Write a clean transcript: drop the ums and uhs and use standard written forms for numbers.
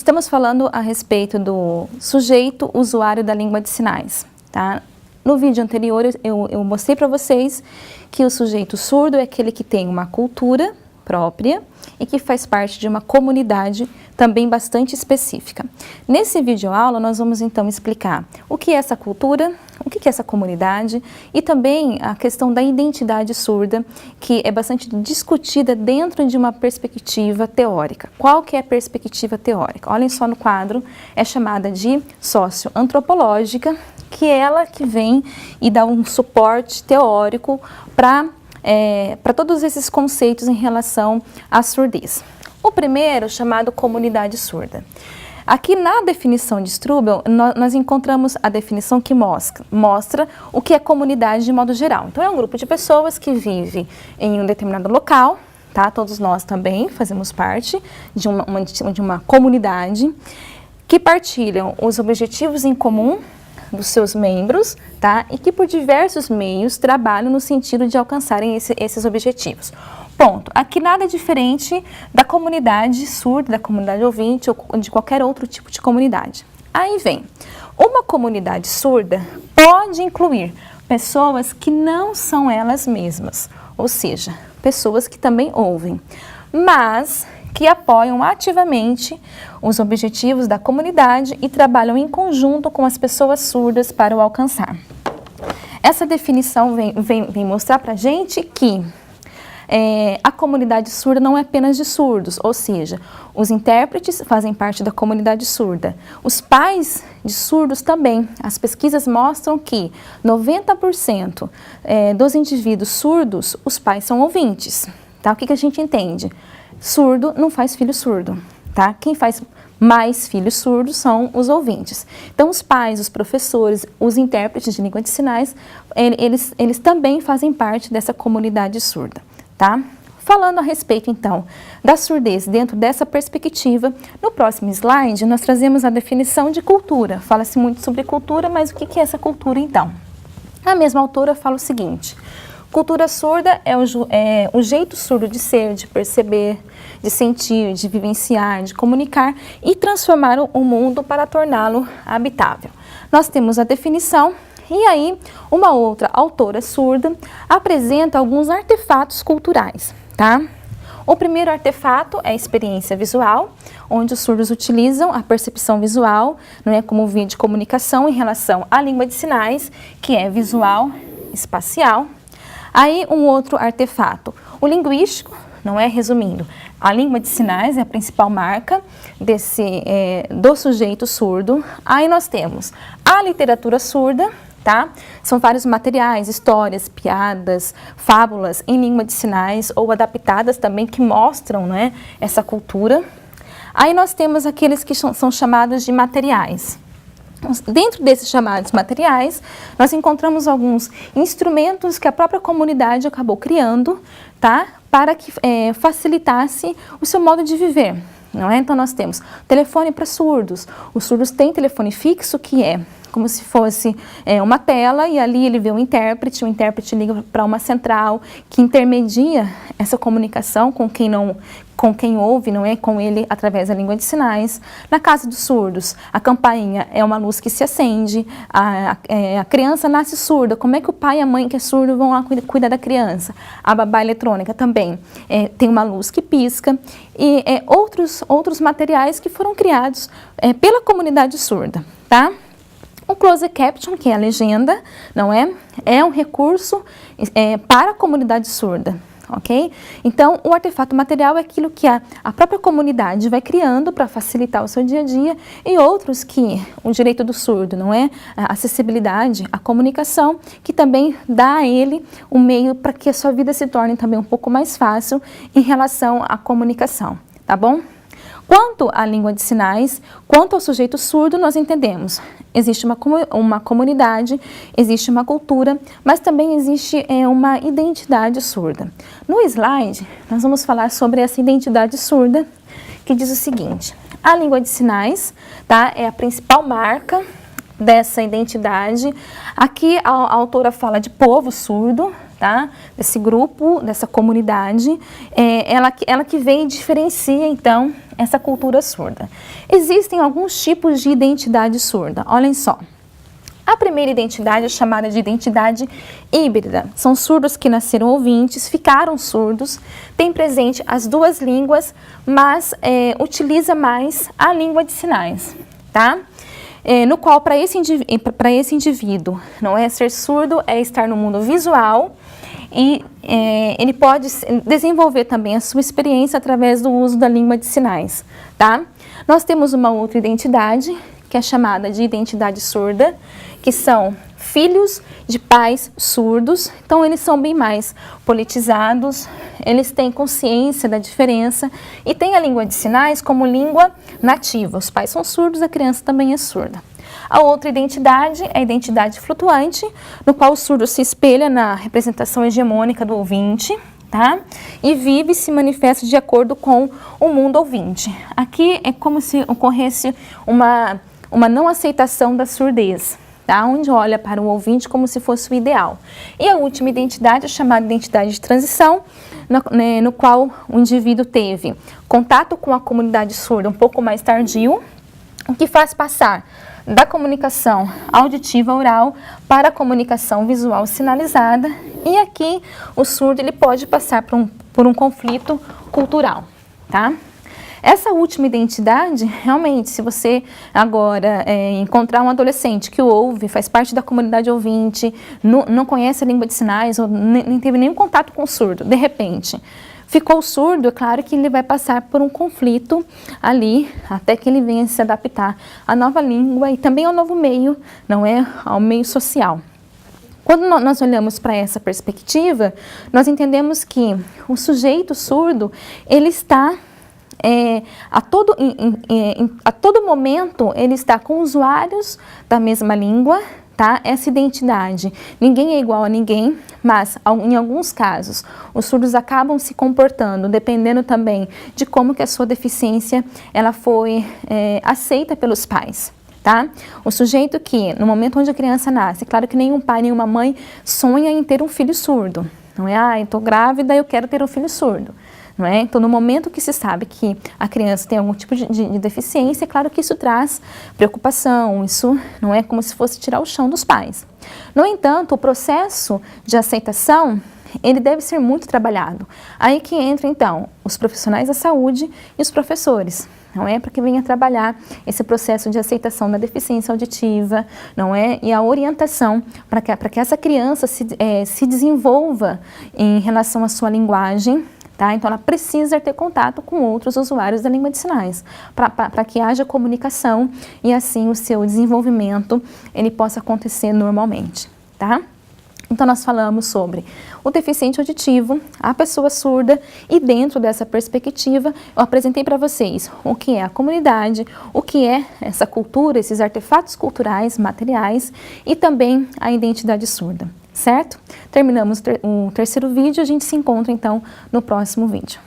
Estamos falando a respeito do sujeito usuário da língua de sinais, tá? No vídeo anterior eu mostrei para vocês que o sujeito surdo é aquele que tem uma cultura própria e que faz parte de uma comunidade também bastante específica. Nesse vídeo aula nós vamos então explicar o que é essa cultura, o que é essa comunidade e também a questão da identidade surda, que é bastante discutida dentro de uma perspectiva teórica. Qual que é a perspectiva teórica? Olhem só no quadro, é chamada de socioantropológica, que é ela que vem e dá um suporte teórico para todos esses conceitos em relação à surdez. O primeiro, chamado comunidade surda. Aqui na definição de Strubel, nós encontramos a definição que mostra o que é comunidade de modo geral. Então, é um grupo de pessoas que vive em um determinado local, tá? Todos nós também fazemos parte de uma comunidade que partilham os objetivos em comum dos seus membros, tá? E que por diversos meios trabalham no sentido de alcançarem esses objetivos. Ponto. Aqui nada é diferente da comunidade surda, da comunidade ouvinte ou de qualquer outro tipo de comunidade. Aí vem, uma comunidade surda pode incluir pessoas que não são elas mesmas, ou seja, pessoas que também ouvem, mas que apoiam ativamente os objetivos da comunidade e trabalham em conjunto com as pessoas surdas para o alcançar. Essa definição vem mostrar para a gente que a comunidade surda não é apenas de surdos, ou seja, os intérpretes fazem parte da comunidade surda. Os pais de surdos também. As pesquisas mostram que 90% dos indivíduos surdos, os pais são ouvintes. Tá? O que a gente entende? Surdo não faz filho surdo, tá? Quem faz mais filhos surdos são os ouvintes. Então, os pais, os professores, os intérpretes de língua de sinais, eles também fazem parte dessa comunidade surda, tá? Falando a respeito, então, da surdez dentro dessa perspectiva, no próximo slide nós trazemos a definição de cultura. Fala-se muito sobre cultura, mas o que é essa cultura, então? A mesma autora fala o seguinte: cultura surda é o jeito surdo de ser, de perceber, de sentir, de vivenciar, de comunicar e transformar o mundo para torná-lo habitável. Nós temos a definição e aí uma outra autora surda apresenta alguns artefatos culturais, tá? O primeiro artefato é a experiência visual, onde os surdos utilizam a percepção visual, não é, como via de comunicação em relação à língua de sinais, que é visual, espacial. Aí um outro artefato, o linguístico, não é? Resumindo, a língua de sinais é a principal marca do sujeito surdo. Aí nós temos a literatura surda, tá? São vários materiais, histórias, piadas, fábulas em língua de sinais ou adaptadas também que mostram, né, essa cultura. Aí nós temos aqueles que são chamados de materiais. Dentro desses chamados materiais, nós encontramos alguns instrumentos que a própria comunidade acabou criando, tá? Para que facilitasse o seu modo de viver, não é? Então, nós temos telefone para surdos. Os surdos têm telefone fixo, que é como se fosse uma tela, e ali ele vê o intérprete liga para uma central que intermedia essa comunicação com quem ouve, não é? Com ele através da língua de sinais. Na casa dos surdos, a campainha é uma luz que se acende, a criança nasce surda, como é que o pai e a mãe que é surdo vão lá cuidar da criança? A babá eletrônica também tem uma luz que pisca, e outros materiais que foram criados pela comunidade surda, tá? O closed caption, que é a legenda, não é? É um recurso para a comunidade surda, ok? Então, o artefato material é aquilo que a própria comunidade vai criando para facilitar o seu dia a dia, e outros que o direito do surdo, não é? A acessibilidade, a comunicação, que também dá a ele um meio para que a sua vida se torne também um pouco mais fácil em relação à comunicação, tá bom? Quanto à língua de sinais, quanto ao sujeito surdo, nós entendemos. Existe uma comunidade, existe uma cultura, mas também existe uma identidade surda. No slide, nós vamos falar sobre essa identidade surda, que diz o seguinte: a língua de sinais, tá, é a principal marca dessa identidade. Aqui a autora fala de povo surdo, tá? Desse grupo, dessa comunidade, ela que vem e diferencia, então, essa cultura surda. Existem alguns tipos de identidade surda, olhem só. A primeira identidade é chamada de identidade híbrida. São surdos que nasceram ouvintes, ficaram surdos, têm presente as duas línguas, mas utiliza mais a língua de sinais, tá? No qual, para esse indivíduo, não é ser surdo, é estar no mundo visual e ele pode desenvolver também a sua experiência através do uso da língua de sinais, tá? Nós temos uma outra identidade, que é chamada de identidade surda, que são filhos de pais surdos, então eles são bem mais politizados, eles têm consciência da diferença e têm a língua de sinais como língua nativa. Os pais são surdos, a criança também é surda. A outra identidade é a identidade flutuante, no qual o surdo se espelha na representação hegemônica do ouvinte, tá? E vive e se manifesta de acordo com o mundo ouvinte. Aqui é como se ocorresse uma não aceitação da surdez, tá? Onde olha para o ouvinte como se fosse o ideal. E a última identidade é chamada identidade de transição, no qual o indivíduo teve contato com a comunidade surda um pouco mais tardio, o que faz passar da comunicação auditiva oral para a comunicação visual sinalizada, e aqui o surdo ele pode passar por um conflito cultural, tá? Essa última identidade, realmente, se você agora encontrar um adolescente que ouve, faz parte da comunidade ouvinte, não conhece a língua de sinais, ou nem teve nenhum contato com o surdo, de repente, ficou surdo, é claro que ele vai passar por um conflito ali, até que ele venha se adaptar à nova língua e também ao novo meio, não é? Ao meio social. Quando nós olhamos para essa perspectiva, nós entendemos que o sujeito surdo, ele está... a todo momento ele está com usuários da mesma língua, tá? Essa identidade, ninguém é igual a ninguém, mas em alguns casos os surdos acabam se comportando, dependendo também de como que a sua deficiência ela foi aceita pelos pais. Tá? O sujeito que, no momento onde a criança nasce, claro que nenhum pai, nenhuma mãe sonha em ter um filho surdo, não é? Eu estou grávida, eu quero ter um filho surdo. Não é? Então, no momento que se sabe que a criança tem algum tipo de deficiência, é claro que isso traz preocupação, isso não é como se fosse tirar o chão dos pais. No entanto, o processo de aceitação, ele deve ser muito trabalhado. Aí que entra, então, os profissionais da saúde e os professores, não é? Para que venha trabalhar esse processo de aceitação da deficiência auditiva, não é? E a orientação para que essa criança se desenvolva em relação à sua linguagem. Tá? Então, ela precisa ter contato com outros usuários da língua de sinais, para que haja comunicação e assim o seu desenvolvimento ele possa acontecer normalmente. Tá? Então, nós falamos sobre o deficiente auditivo, a pessoa surda, e dentro dessa perspectiva, eu apresentei para vocês o que é a comunidade, o que é essa cultura, esses artefatos culturais, materiais, e também a identidade surda. Certo? Terminamos o terceiro vídeo, a gente se encontra então no próximo vídeo.